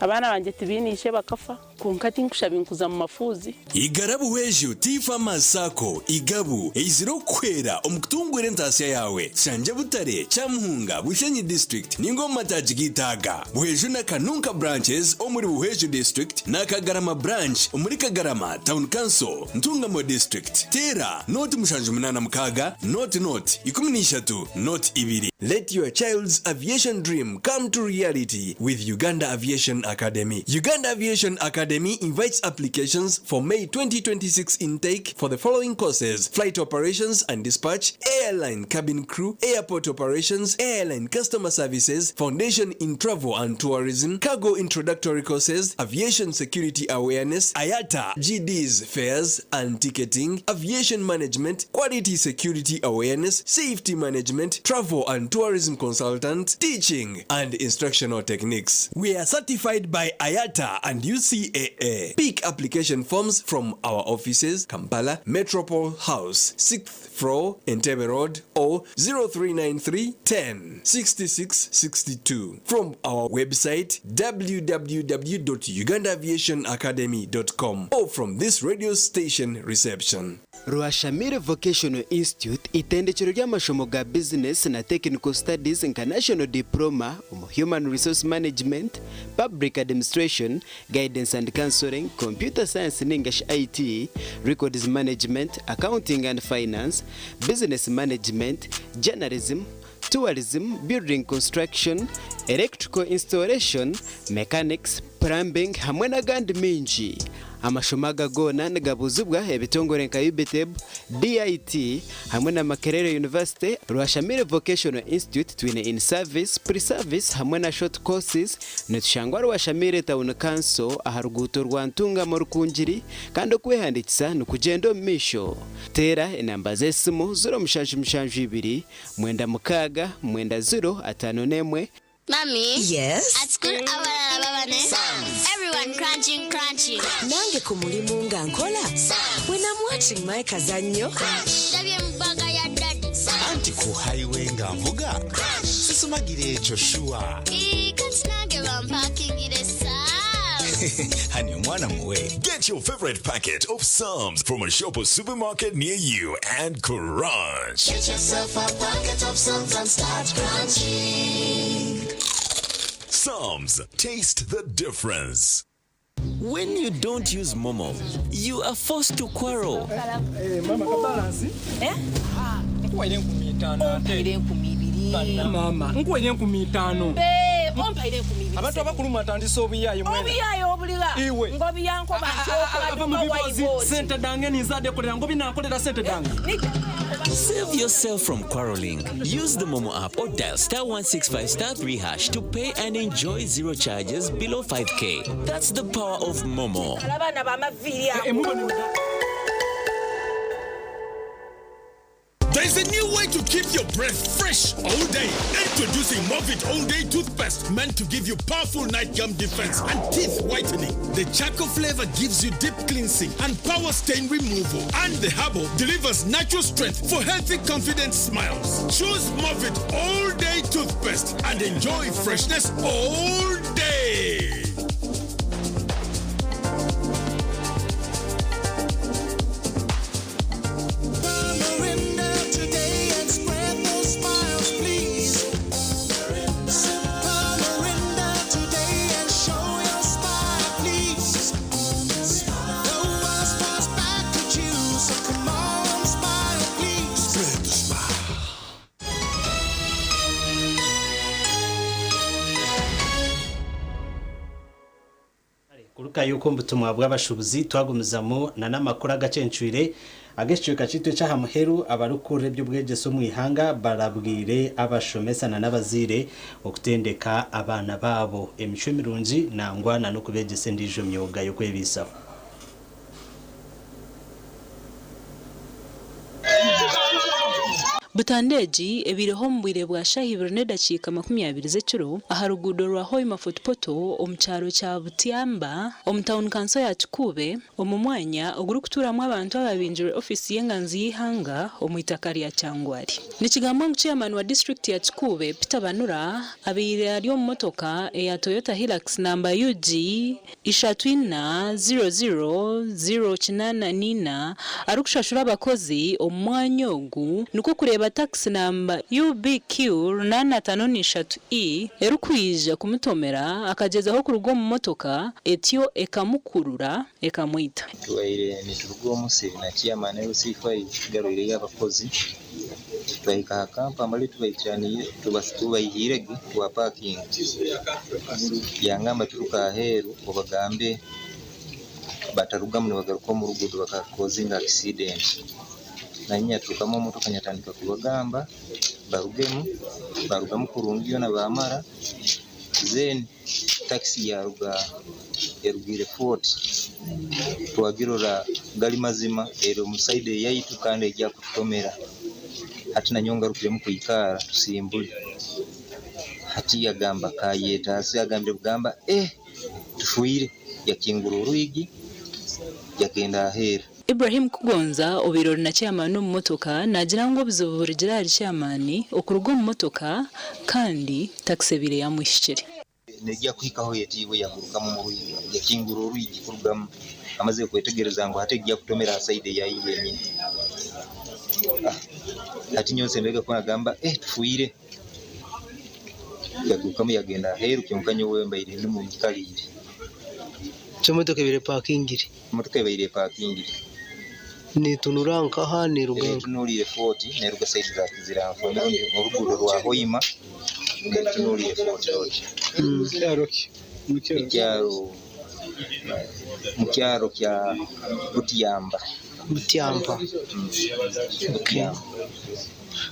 abana banje tibinishe bakafa kunkati nkushabinkuza mu mafuzi igarabu wejo tifa masako igabu iziro kwera omukutungwere ntasiya yawe chanje butare chamuhunga bushenyi district ningoma tajigitaga wejo na kanunka branches omuri buhejo district na kagarama branch omuri kagarama town council ntungamo district tera not mushanju munana mukaga not 13 not ibiri. Let your child's aviation dream come to reality with Uganda Aviation Academy. Uganda Aviation Academy invites applications for May 2026 intake for the following courses: flight operations and dispatch, airline cabin crew, airport operations, airline customer services, foundation in travel and tourism, cargo introductory courses, aviation security awareness, IATA, GDs, fares and ticketing, aviation management, quality security awareness, safety management, travel and tourism consultant, teaching and instructional techniques. We are certified by IATA and UCAA. Pick application forms from our offices: Kampala, Metropole House, 6th floor, Entebbe Road, or 0393 10 66 62. From our website www.ugandaaviationacademy.com or from this radio station reception. Rwashamire Vocational Institute itendekero ry'amashomo ga business na technical studies international diploma mu human resource management, public administration, guidance and counseling, computer science and English IT, records management, accounting and finance, business management, journalism, tourism, building construction, electrical installation, mechanics, plumbing hamwe n'agandi minji. Amashomaga gona nagabuzubwa ebitongore nka UBTEB, DIT hamwe na Makerere University. Rwashamire Vocational Institute twine in service, pre-service hamwe na short courses. Netushangwa Rwashamire Town Council aharuguto rwantunga mu Rukungiri kandi okwehandikisa nukugendo misho. Tera enamba zesimu 0772 9 9 Mommy? Yes? At school, our babane. Everyone crunching. Nange kumulimu nga nkola. When I'm watching my kazanyo. Dabye mbaga ya daddy. Anti ku highway nga mvuga. Sisumagire Joshua. Kati nange bampakingire saa. Hani mwana muwe. Get your favorite packet of Psalms from a shop or supermarket near you and crunch. Get yourself a packet of Psalms and start crunching. Psalms, taste the difference. When you don't use Momo, you are forced to quarrel. Mama kabalansi. Nkuwaire 15 mama nkuwaire 15 ompaire 15 abantu abakulu atandise obuyaayo mwene obuyaayo obulira ngobiyanko bantu sente dange nizade kolera ngobi nakolera sente dange. Save yourself from quarreling. Use the Momo app or dial *165*3# to pay and enjoy zero charges below 5k. That's the power of Momo. There's a new way to keep your breath fresh all day. Introducing Movit All Day Toothpaste, meant to give you powerful night gum defense and teeth whitening. The charcoal flavor gives you deep cleansing and power stain removal. And the herbal delivers natural strength for healthy, confident smiles. Choose Movit All Day Toothpaste and enjoy freshness all day. yuko mbutumwa bw'abashubuzi twagumizamo na namakuru agacencwire ageshyo kachitwe cyaha muheru abarukure byo bwegeso mu ihanga barabwire abashomesana n'abazire okutendeka abana babo emico mirungi nangwana no kubegese ndijo myuga yo kwebisa. Butandeji ebireho mbwire bwa shahibiro nedakika 20 z'ekiro aharugudo rwa Hoima Footpoto omucharo cha Butiamba omtown council ya Chikube omumwanya oguru kuturamwe abantu ababinjire office yenganzi yihanga omwitakari ya Changwari. Nikigambo chairman wa district ya Chikube Peter Banura abire ari omumotoka ya Toyota Hilux number UG ishatwina 00089 arukushashura abakozi omwanya ogu nuko kureba taxi number UBQ 853E erukwija kumutomera akagezaho ku rugo mu motoka etyo ekamukurura ekamwita tuwaire niturugo omusiri na chairman Lucifer garwire y'abakozi bayika kampa mali tubayitaniye tubayihirege tuwa parking yangamba turuka aheru obagambe batarugamwe bagaruka mu rugudo bakakozinga accident nanya tukamo motoka nyatandika kubagamba barugamu kurungiyo na bamara then taxi yarugire 40 twagirora gali mazima ero musaide yayitu kandi ejja kutomera hati na nyonga rukire mu kuyikara tusimbule hati yagamba kayeta asi agambye bugamba tufuire yakingura uruigi yakenda ahera. Ibrahim Kugonza obirori na chairman mu motoka nagira ngo bizoburi girari chairman okurugo mu motoka kandi taxi bire yamwishikire nejya kwikaho yetiwe yakuruka mu ruigi yakingura uruigi kurugam amaze kwetegereza ngo hategya kutomera side ya yenye ati nyonse mbega ko nagamba tufuire yakuruka mu yagenda heru kyonkanyo wemba iri mu mikalire motoka bire parkingire motoka bire parkingire ni tunuranka ha ni ruga tunulire 40 ne ruga side za kiziranfo mu rugudo rwa Hoima ne tunulire 40 cyaroki mukyaro kya Butiamba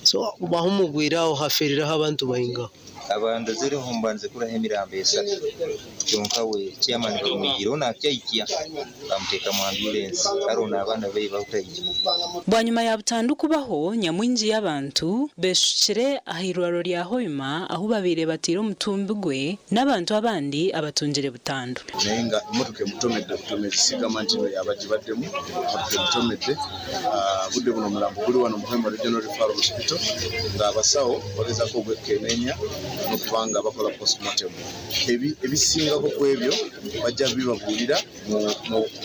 so bahumugwiraho haferiraho abantu bayinga abantu zero hombanze kura hemirambe esatu cyonka we chairman bamugiro na kyaikia bamuteka mu ambulance arona abana be bawutayi bwanyuma ya butanduku baho nyamwinji y'abantu beshire ahirwaro lya Hoima aho babire batiro mutumbigwe n'abantu abandi abatungire butandu nenga imotoke mutomedde siga mantino yabajibaddemu mutomedde budde buno mulambo guli wano mu Hoima Regional Referral Hospital ng'abasawo bagezako okwekenenya n'okubanga bakola postmortem ebisingako kwebyo bajja bibagulira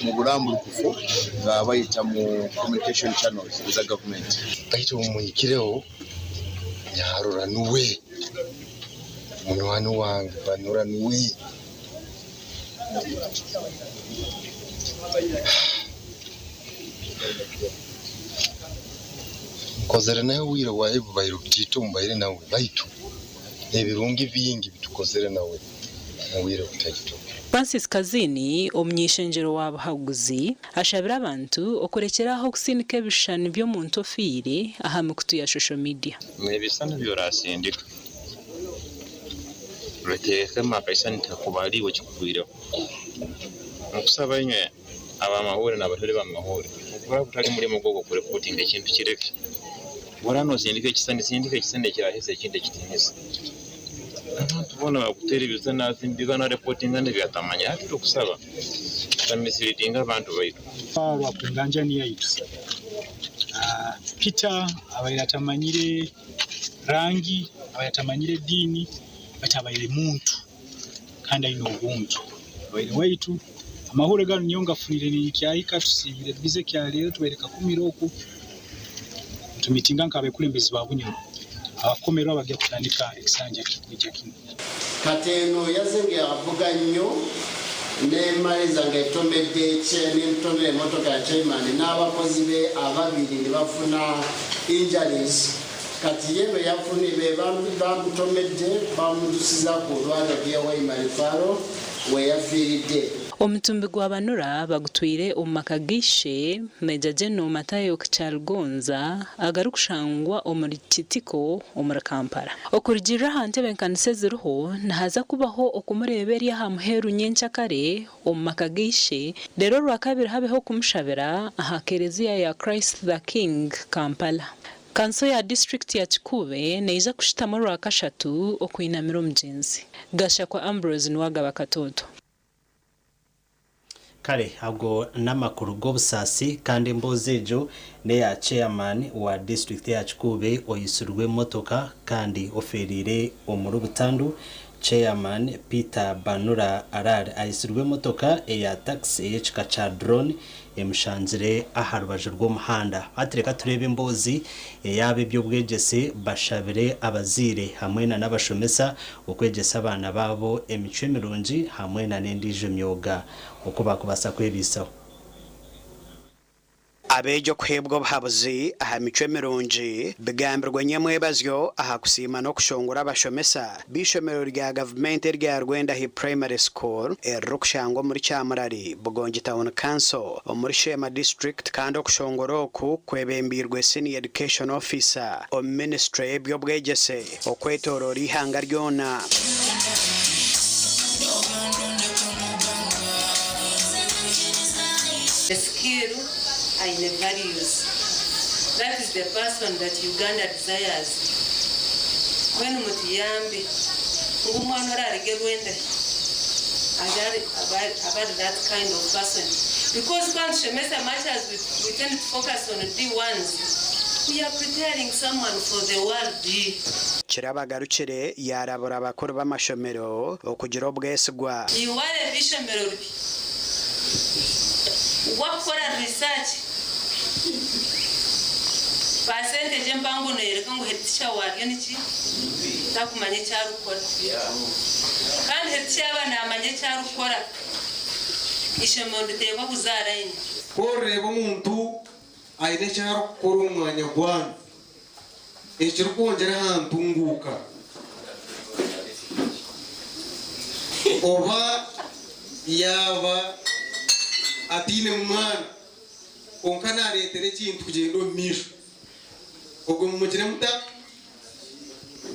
mu bulambulukufu nga bayita mu communication channels za government kaito mumuyikireho yarora nuwe munwani wange Banura niwe kozere nawe wira wae bayiro kutito mbaire nawe baitu ebirungi bingi bitukozere nawe wira kutito. Francis Kazini omnyishenjero w'abahaguzi ashabira abantu okurekeraho kusinika ebishani byo mu ntofire aha mikutu ya social media. Nebisana byorasindika reteke makaisa ntakubaliwe kikugwireho okusaba nywe abamahore n'abatore b'amahore okura kutali muri mugogo kure reporting ekintu kireke borano sindika ekisande kirahise ekindi kitinisa tubona bakutera ibizana sindika na reporting ande byatamanya ati okusaba kamisiritinga abantu baitu aba kunganja ni yaitu Peter abayatamanyire rangi abayatamanyire dini batabayire muntu kandi ayino ubuntu abayire waitu amahore gano nyonga funire ni kyahika tusibire bize kyalero tubereka kumiroku tumitinga nkabe kulembezi babunyoro abakomero abajya kutandika ekisanja kikwijja kimwe kateno yazenge avuga nnyo nemaliza ngaetomedde n'entonere emotoka ya chairman n'abakozi be ababiri ne bafuna injuries kati yebe yafuni be bamutomedde bamudusiza ku lwaliro lya Waimari Faro we yafiiridde. Omutumbi gwa Banura bagutwire omumakagishe Meja General Matayo Kichalgonza agarukushangwa omuri Kitiko omuri Kampala. Okurigirira hantebe nkanise ziriho nahaza kubaho okumureberya ha muheru nyenchakare omumakagishe lero rwakabiri habeho kumushabira aha kereziya ya Christ the King Kampala. Kanso ya district ya Chikube neiza kushitamo rwakashatu okuinamira omugenzi. Gasha kwa Ambrose Nwaga bakatoto. Kare hago n'amakuru g'obusasi kandi mbozejo ne ya chairman wa district ya Chikube oyisurwe motoka kandi oferire omuru butandu chairman Peter Banura Arare ayisurwe motoka ya taxi y'ekika cha drone emushanzire aharubajwe rw'umuhanda atereka turebe mbozi yabe byo bwegese bashabire abazire hamwe na n'abashomesa okwegesa abana babo emico mirungi hamwe na n'endije myoga uko bakubasa kwebisaho abejo kuhebwa bahabuzi aha mico mirungi bigambirwa nyamwebazyo aha kusima no kushongora abashomesa bishomero rya government rya Rwenda Hi Primary School erukushangwa muri Chamurari Bugongi Town Council muri Shema District kandi okushongora oku kwebembirwe Senior Education Officer o Ministry ebyo bwegese okwetorora ihanga ryona. The skill and the values. That is the person that Uganda desires. When Mutiyambi, woman or a Rwanda, about that kind of person. Because once Shemesa much as we tend to focus on D1s, we are preparing someone for the world D. Kirabagarukire yarabura abakuru b'amashomero okugira obwesigwa. Iwale bishomero wakora research percentage mpango nereka ngo hetisha wari niki takumanye cyarukora kandi hetisha abana amanye cyarukora ishemo nditeba kuzaraine koreba umuntu aine cyarukora umwanya gwana ekiri kongera hantunguka oba yaba atine mwana onkana retere kintu kugendo misho ogo mumugire muta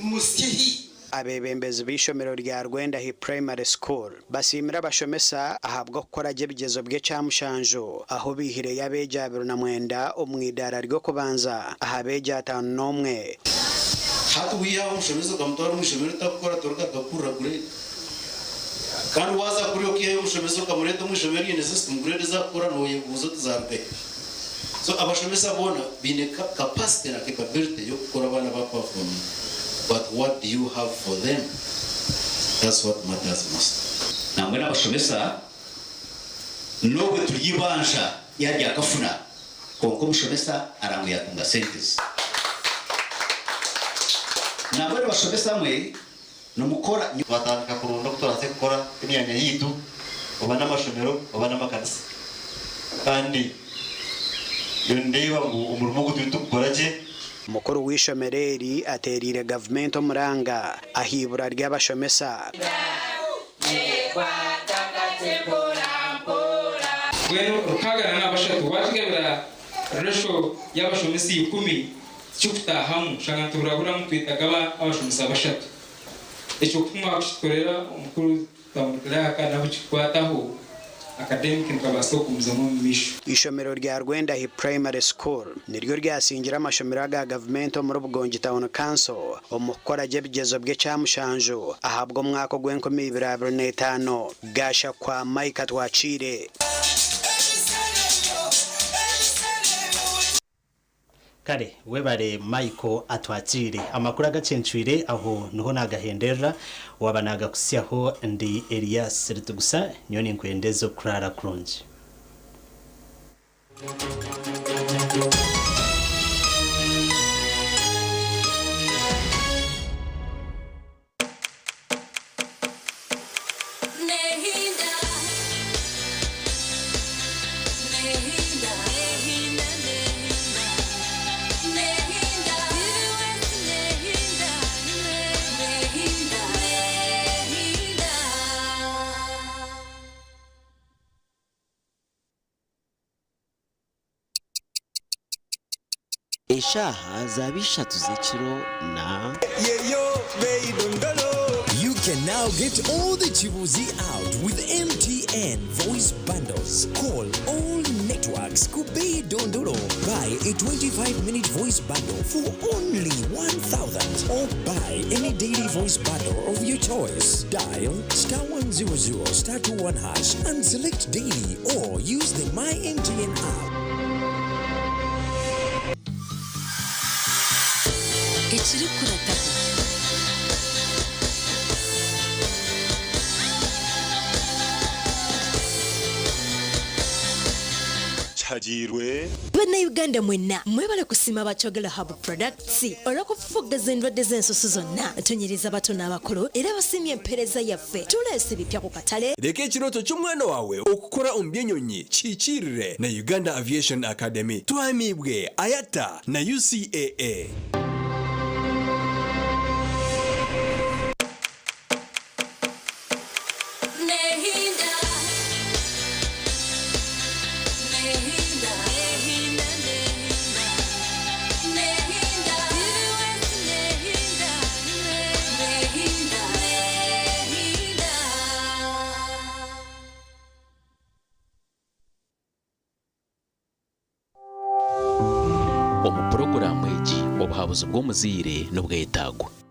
musyehi. Abebembezi b'ishomero rya Rwenda Hi Primary School basimira abashomesa ahabwa gukora bigezo bwe cyamushanjo aho bihire yabeja 29 omwidara ryo kubanza ahabeja 51 hatu wiya umushomesa kamutwara umushomero takukora toruka gakura gure kandi waza kuri okiye umushomesa kamureta umushomero yine system grade zakora no yebuzo tuzarbe. So abashomesa bona bine capacity na capability yo gukora abana ba perform. But what do you have for them? That's what matters most. Namwe n'abashomesa nobwe tuyibansha yari akafuna konko umushomesa aranguye atunga sentence. Namwe n'abashomesa mwe numukora batandika kurunda kutoraze gukora imyanya yitu oba n'amashomero oba n'amakanisa kandi ndeba ngo umurimo gututu gukora umukuru w'ishomereri aterire gavumenti omuranga ahibura ry'abashomesa gweno rukagana n'abashatu wakigebera resho y'abashomesi 10 cyukutahamu shanga turabura mutwitaga abashomesa bashatu echo kuma kushkorera umukuru tamukira kana buchikwataho academic nkabasokumza mu misho ishomero rya Rwenda Hi Primary School niryo ryasingira amashomero ga government muri Bugongi Town Council omukora jebigezo bwe cyamushanjo ahabwo mwako gwenkomi 2025 gasha kwa Mike Twachire kare webare Michael atwakire amakuru agacencuire aho niho nagahendera wabanaga kusiyaho ndi Elias Ritugusa nyoni nkwendezo kurara kurunji Eshaha zabishatu z'ekiro na You can now get all the Chibuzi out with MTN voice bundles. Call all networks Kubei Dondoro. Buy a 25-minute voice bundle for only 1,000 or buy any daily voice bundle of your choice. Dial *100 *21# and select daily or use the My MTN app. Ekiri kuratako Chajirwe Bana Uganda mwena mwebale kusima bachogela Hub Products olw'okufufugaza endwadde z'ensusu zonna tunyiriza bato n'abakulu era basimye empereza yaffe tuleese ebipya ku katale leka ekirooto ky'omwana wawe okukola omubyenyonyi kiikirire na Uganda Aviation Academy twamibwe ayata na UCAA. Omupuroguramu egi obuhabuzi bw'omuziire n'obwetagwa